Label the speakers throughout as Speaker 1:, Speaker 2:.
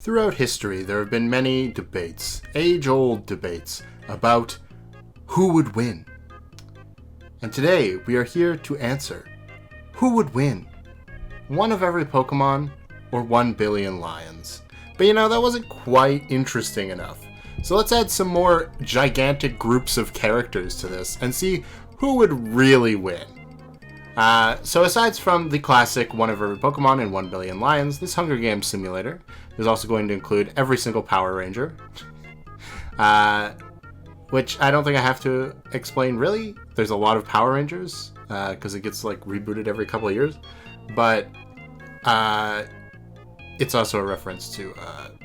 Speaker 1: Throughout history, there have been many debates, age-old debates, about who would win. And today, we are here to answer, who would win? One of every Pokemon, or 1 billion lions? But that wasn't quite interesting enough. So let's add some more gigantic groups of characters to this, and see who would really win. So aside from the classic one of every Pokemon and 1 billion lions, this Hunger Games simulator is also going to include every single Power Ranger. Which I don't think I have to explain really. There's a lot of Power Rangers, because it gets rebooted every couple of years. But it's also a reference to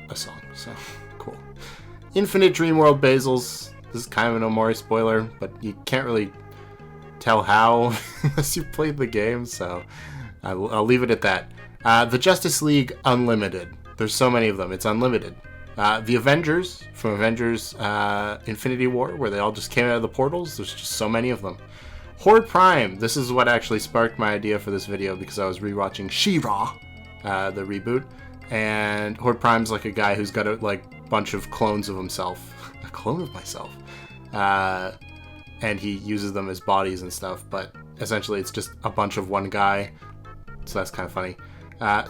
Speaker 1: a song, so cool. Infinite Dream World Basils. This is kind of an Omori spoiler, but you can't really tell how unless you've played the game, so I'll leave it at that. The Justice League Unlimited. There's so many of them, it's unlimited. The Avengers, from Avengers Infinity War, where they all just came out of the portals, there's just so many of them. Horde Prime, this is what actually sparked my idea for this video, because I was rewatching She-Ra, the reboot, and Horde Prime's like a guy who's got a bunch of clones of himself. A clone of myself. And he uses them as bodies and stuff, but essentially it's just a bunch of one guy, so that's kind of funny.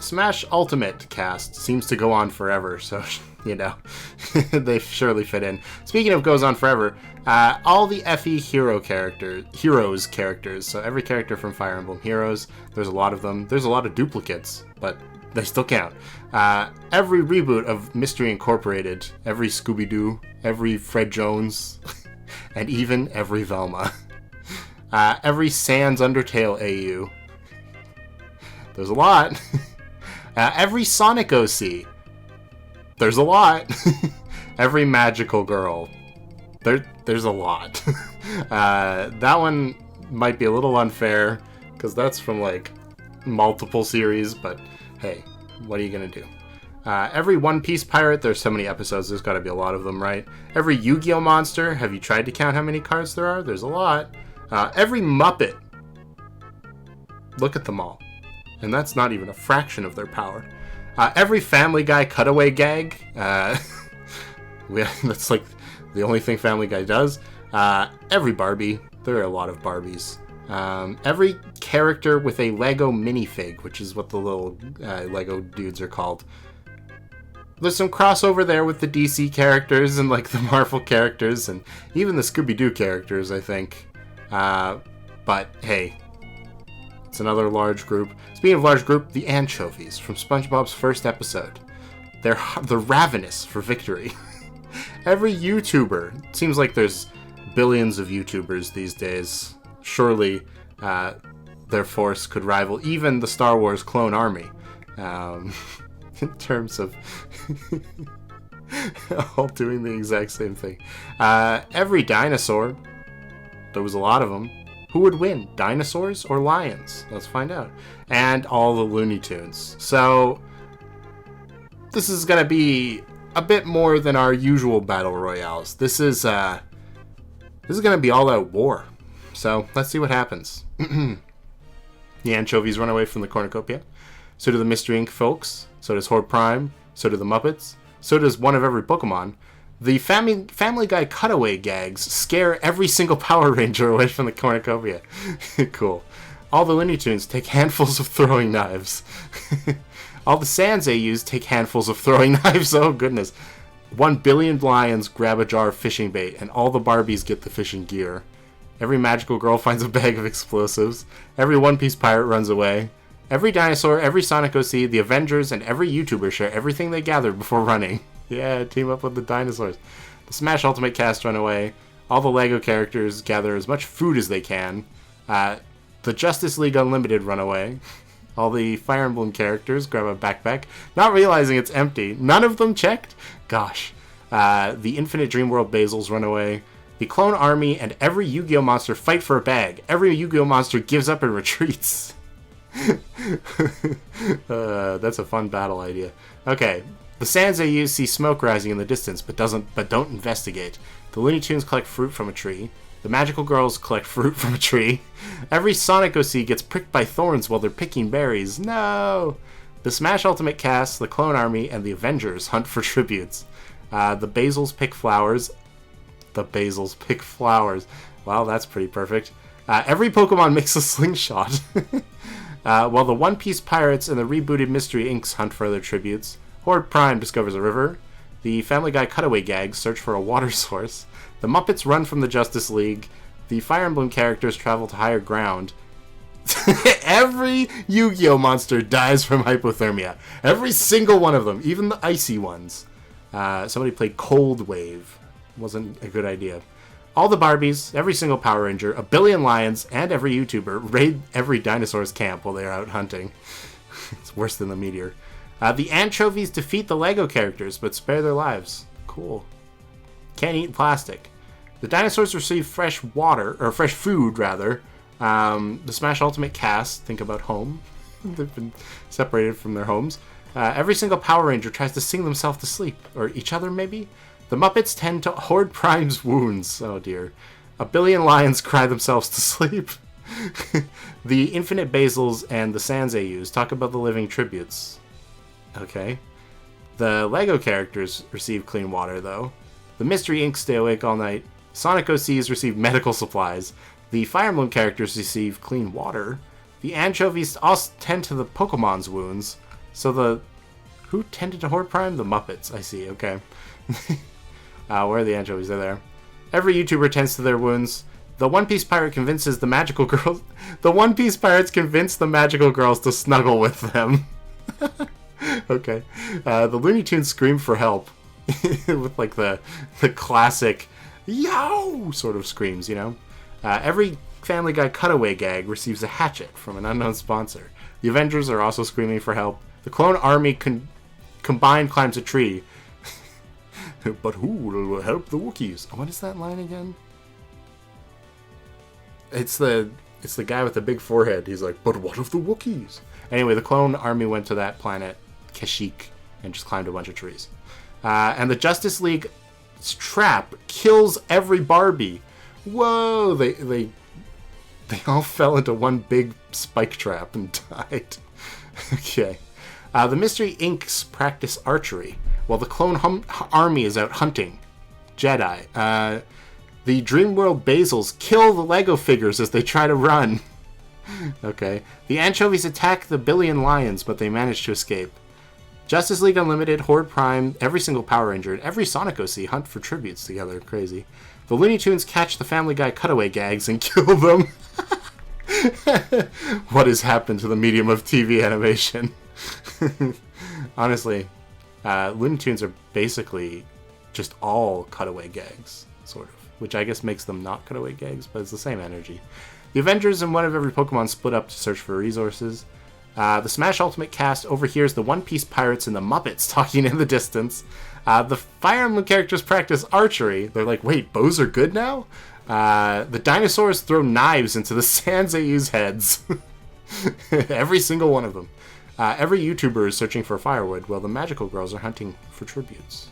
Speaker 1: Smash Ultimate cast seems to go on forever, so, they surely fit in. Speaking of goes on forever, all the FE Heroes characters, so every character from Fire Emblem Heroes, there's a lot of them. There's a lot of duplicates, but they still count. Every reboot of Mystery Incorporated, every Scooby-Doo, every Fred Jones, and even every Velma. Every Sans Undertale AU. There's a lot. Every Sonic OC. There's a lot. Every Magical Girl. There's a lot. That one might be a little unfair, because that's from multiple series, but hey, what are you gonna do? Every One Piece pirate, there's so many episodes, there's gotta be a lot of them, right? Every Yu-Gi-Oh monster, have you tried to count how many cards there are? There's a lot. Every Muppet. Look at them all. And that's not even a fraction of their power. Every Family Guy cutaway gag. That's the only thing Family Guy does. Every Barbie. There are a lot of Barbies. Every character with a Lego minifig, which is what the little Lego dudes are called. There's some crossover there with the DC characters and the Marvel characters and even the Scooby-Doo characters, I think. But hey, it's another large group. Speaking of large group, the anchovies from SpongeBob's first episode. They're ravenous for victory. Every YouTuber. It seems like there's billions of YouTubers these days. Surely their force could rival even the Star Wars clone army. In terms of all doing the exact same thing. Every dinosaur. There was a lot of them. Who would win? Dinosaurs or lions? Let's find out. And all the Looney Tunes. So this is going to be a bit more than our usual battle royales. This is going to be all out war. So let's see what happens. The anchovies run away from the cornucopia. So do the Mystery Inc. folks. So does Horde Prime. So do the Muppets. So does one of every Pokemon. The Family Guy cutaway gags scare every single Power Ranger away from the cornucopia. Cool. All the Looney Tunes take handfuls of throwing knives. All the Sans AUs take handfuls of throwing knives. Oh, goodness. 1 billion lions grab a jar of fishing bait, and all the Barbies get the fishing gear. Every Magical Girl finds a bag of explosives. Every One Piece pirate runs away. Every dinosaur, every Sonic OC, the Avengers, and every YouTuber share everything they gathered before running. Yeah, team up with the dinosaurs. The Smash Ultimate cast run away. All the Lego characters gather as much food as they can. The Justice League Unlimited run away. All the Fire Emblem characters grab a backpack, not realizing it's empty. None of them checked? Gosh. The Infinite Dream World Basils run away. The Clone Army and every Yu-Gi-Oh monster fight for a bag. Every Yu-Gi-Oh monster gives up and retreats. That's a fun battle idea. Okay. The Sans AUs see smoke rising in the distance, but don't investigate. The Looney Tunes collect fruit from a tree. The Magical Girls collect fruit from a tree. Every Sonic OC gets pricked by thorns while they're picking berries. No! The Smash Ultimate cast, the Clone Army, and the Avengers hunt for tributes. The Basils pick flowers. The Basils pick flowers. Well, that's pretty perfect. Every Pokemon makes a slingshot. While the One Piece Pirates and the rebooted Mystery Inks hunt for other tributes. Horde Prime discovers a river. The Family Guy cutaway gags search for a water source. The Muppets run from the Justice League. The Fire Emblem characters travel to higher ground. Every Yu-Gi-Oh! Monster dies from hypothermia. Every single one of them, even the icy ones. Somebody played Cold Wave. Wasn't a good idea. All the Barbies, every single Power Ranger, a billion lions, and every YouTuber raid every dinosaur's camp while they are out hunting. It's worse than the meteor. The anchovies defeat the Lego characters, but spare their lives. Cool. Can't eat plastic. The dinosaurs receive fresh water, or fresh food, rather. The Smash Ultimate cast, think about home. They've been separated from their homes. Every single Power Ranger tries to sing themselves to sleep. Or each other, maybe? The Muppets tend to Horde Prime's wounds. Oh, dear. A billion lions cry themselves to sleep. The Infinite Basils and the Sanseius talk about the living tributes. Okay. The Lego characters receive clean water, though. The Mystery Inks stay awake all night. Sonic OCs receive medical supplies. The Fire Emblem characters receive clean water. The anchovies also tend to the Pokemon's wounds. So the... Who tended to Horde Prime? The Muppets. I see, okay. Where are the anchovies? They're there. Every YouTuber tends to their wounds. The One Piece Pirate convinces the magical girls... The One Piece Pirates convince the magical girls to snuggle with them. Okay. The Looney Tunes scream for help. With, like, the classic... Yow! Sort of screams, you know? Every Family Guy cutaway gag receives a hatchet from an unknown sponsor. The Avengers are also screaming for help. The Clone Army combined climbs a tree. But who will help the Wookiees? What is that line again? It's the guy with the big forehead. He's like, but what of the Wookiees? Anyway, the Clone Army went to that planet, Kashyyyk, and just climbed a bunch of trees. And the Justice League's trap kills every Barbie. Whoa! They all fell into one big spike trap and died. Okay. The Mystery Inks practice archery, while the Clone Army is out hunting. Jedi. The Dreamworld Basils kill the Lego figures as they try to run. Okay. The anchovies attack the billion lions, but they manage to escape. Justice League Unlimited, Horde Prime, every single Power Ranger, and every Sonic OC hunt for tributes together. Crazy. The Looney Tunes catch the Family Guy cutaway gags and kill them. What has happened to the medium of TV animation? Honestly, Looney Tunes are basically just all cutaway gags, sort of. Which I guess makes them not cutaway gags, but it's the same energy. The Avengers and one of every Pokemon split up to search for resources. The Smash Ultimate cast overhears the One Piece Pirates and the Muppets talking in the distance. The Fire Emblem characters practice archery. They're like, wait, bows are good now? The dinosaurs throw knives into the Sansei's heads. Every single one of them. Every YouTuber is searching for firewood, while the magical girls are hunting for tributes.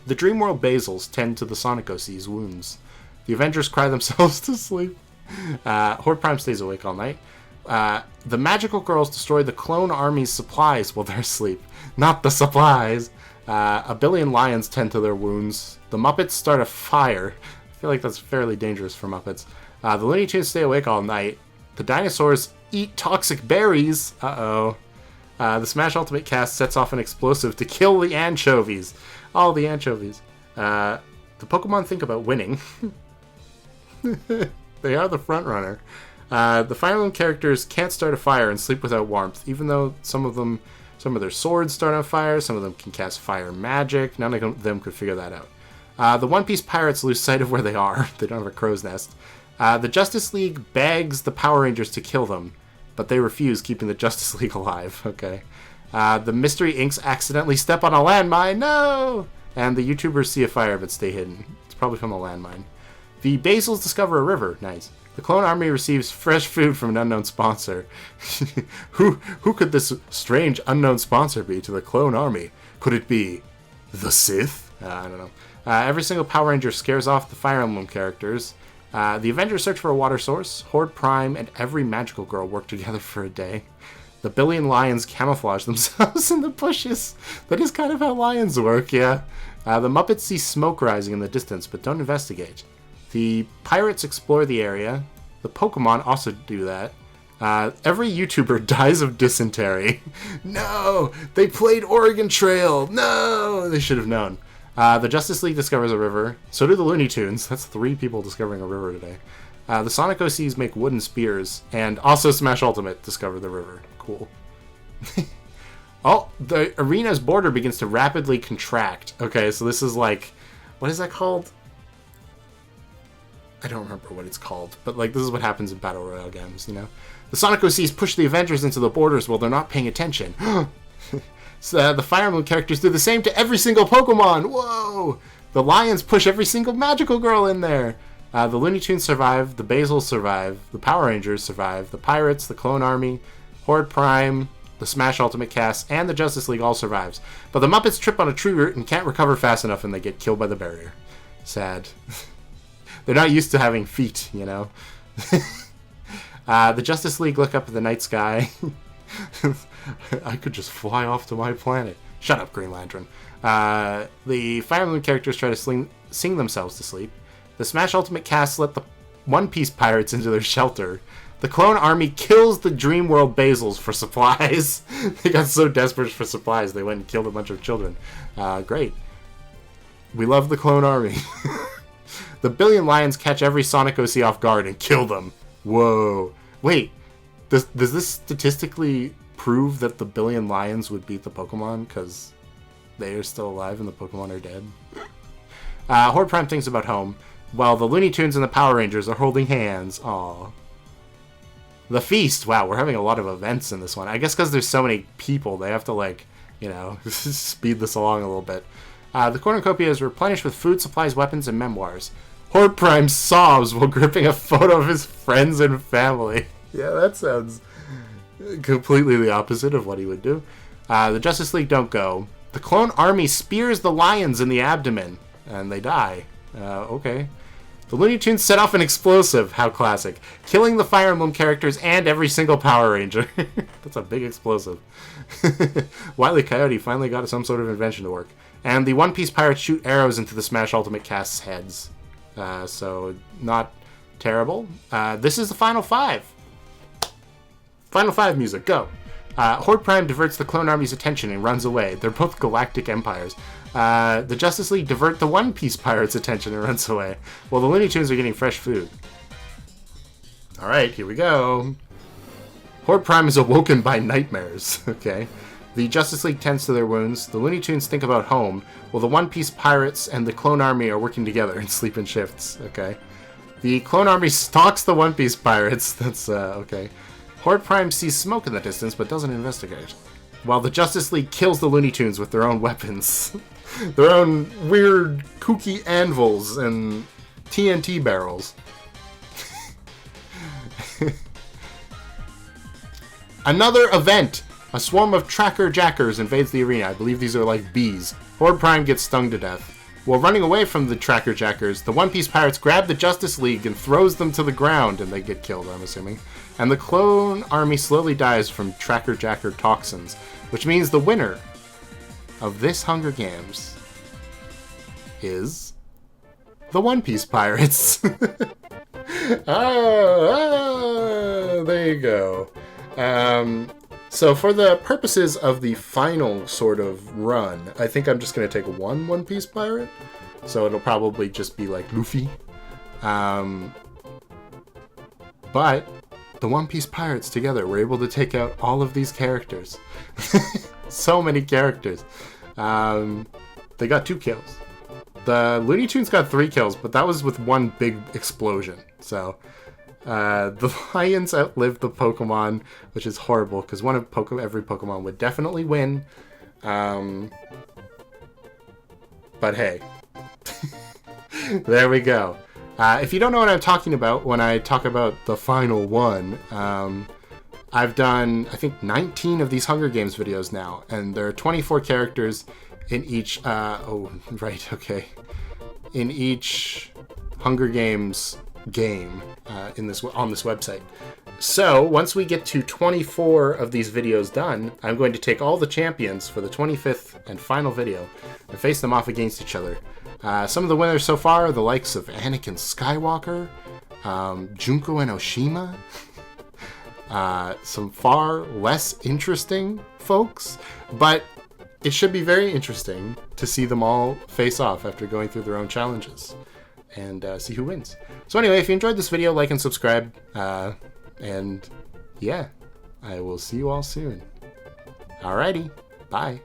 Speaker 1: The Dreamworld Basils tend to the Sonic OC's wounds. The Avengers cry themselves to sleep. Horde Prime stays awake all night. The magical girls destroy the Clone Army's supplies while they're asleep. Not the supplies! A billion lions tend to their wounds. The Muppets start a fire. I feel like that's fairly dangerous for Muppets. The Looney Tunes stay awake all night. The dinosaurs eat toxic berries. Uh-oh. The Smash Ultimate cast sets off an explosive to kill the anchovies. All the anchovies. The Pokemon think about winning. They are the front runner. The Fire Emblem characters can't start a fire and sleep without warmth, even though some of their swords start on fire, some of them can cast fire magic. None of them could figure that out. The One Piece Pirates lose sight of where they are. They don't have a crow's nest. The Justice League begs the Power Rangers to kill them, but they refuse, keeping the Justice League alive. Okay. The Mystery Inks accidentally step on a landmine. No! And the YouTubers see a fire but stay hidden. It's probably from the landmine. The Basils discover a river. Nice. The Clone Army receives fresh food from an unknown sponsor. Who could this strange unknown sponsor be to the Clone Army? Could it be the Sith? I don't know. Every single Power Ranger scares off the Fire Emblem characters. The Avengers search for a water source. Horde Prime and every magical girl work together for a day. The Billion Lions camouflage themselves in the bushes. That is kind of how lions work, yeah. The Muppets see smoke rising in the distance, but don't investigate. The pirates explore the area. The Pokemon also do that. Every YouTuber dies of dysentery. No! They played Oregon Trail! No! They should have known. The Justice League discovers a river. So do the Looney Tunes. That's 3 people discovering a river today. The Sonic OCs make wooden spears. And also Smash Ultimate discover the river. Cool. Oh, the arena's border begins to rapidly contract. Okay, so this is like... What is that called? I don't remember what it's called. But like, this is what happens in Battle Royale games, you know? The Sonic OCs push the Avengers into the borders while they're not paying attention. So, the Fire Emblem characters do the same to every single Pokemon. Whoa! The Lions push every single magical girl in there. The Looney Tunes survive. The Basils survive. The Power Rangers survive. The Pirates, the Clone Army, Horde Prime, the Smash Ultimate cast, and the Justice League all survives. But the Muppets trip on a tree root and can't recover fast enough, and they get killed by the barrier. Sad. They're not used to having feet, you know? The Justice League look up at the night sky. I could just fly off to my planet. Shut up, Green Lantern. The Fire Emblem characters try to sing themselves to sleep. The Smash Ultimate cast let the One Piece pirates into their shelter. The Clone Army kills the Dream World Basils for supplies. They got so desperate for supplies, they went and killed a bunch of children. Great. We love the Clone Army. The Billion Lions catch every Sonic OC off guard and kill them. Whoa. Wait, does this statistically prove that the Billion Lions would beat the Pokemon because they are still alive and the Pokemon are dead? Horde Prime thinks about home, while the Looney Tunes and the Power Rangers are holding hands. Aww. The Feast. Wow, we're having a lot of events in this one. I guess because there's so many people, they have to, like, you know, speed this along a little bit. The cornucopia is replenished with food, supplies, weapons, and memoirs. Horde Prime sobs while gripping a photo of his friends and family. Yeah, that sounds completely the opposite of what he would do. The Justice League don't go. The Clone Army spears the lions in the abdomen, and they die. Okay. The Looney Tunes set off an explosive. How classic. Killing the Fire Emblem characters and every single Power Ranger. That's a big explosive. Wile E. Coyote finally got some sort of invention to work. And the One Piece pirates shoot arrows into the Smash Ultimate cast's heads. So, not terrible. This is the Final 5. Final 5 music, go. Horde Prime diverts the Clone Army's attention and runs away. They're both galactic empires. The Justice League divert the One Piece pirates' attention and runs away, while the Looney Tunes are getting fresh food. Alright, here we go. Horde Prime is awoken by nightmares. Okay. The Justice League tends to their wounds. The Looney Tunes think about home, while the One Piece pirates and the Clone Army are working together and sleep in shifts. Okay. The Clone Army stalks the One Piece pirates. That's, okay. Horde Prime sees smoke in the distance, but doesn't investigate. While the Justice League kills the Looney Tunes with their own weapons. Their own weird, kooky anvils and TNT barrels. Another event! A swarm of tracker jackers invades the arena. I believe these are like bees. Horde Prime gets stung to death. While running away from the tracker jackers, the One Piece pirates grab the Justice League and throws them to the ground, and they get killed, I'm assuming. And the Clone Army slowly dies from tracker jacker toxins, which means the winner of this Hunger Games is the One Piece pirates. There you go. So for the purposes of the final sort of run, I think I'm just going to take One Piece pirate. So it'll probably just be like Luffy. But the One Piece pirates together were able to take out all of these characters. So many characters. They got 2 kills. The Looney Tunes got 3 kills, but that was with one big explosion. So the Lions outlived the Pokemon, which is horrible, because every Pokemon would definitely win. But hey. There we go. If you don't know what I'm talking about when I talk about the final one, I've done, I think, 19 of these Hunger Games videos now, and there are 24 characters in each, in each Hunger Games game on this website. So once we get to 24 of these videos done, I'm going to take all the champions for the 25th and final video and face them off against each other. Some of the winners so far are the likes of Anakin Skywalker, Junko and Oshima, some far less interesting folks, but it should be very interesting to see them all face off after going through their own challenges and see who wins. So anyway, if you enjoyed this video, like and subscribe. And yeah, I will see you all soon. Alrighty, bye.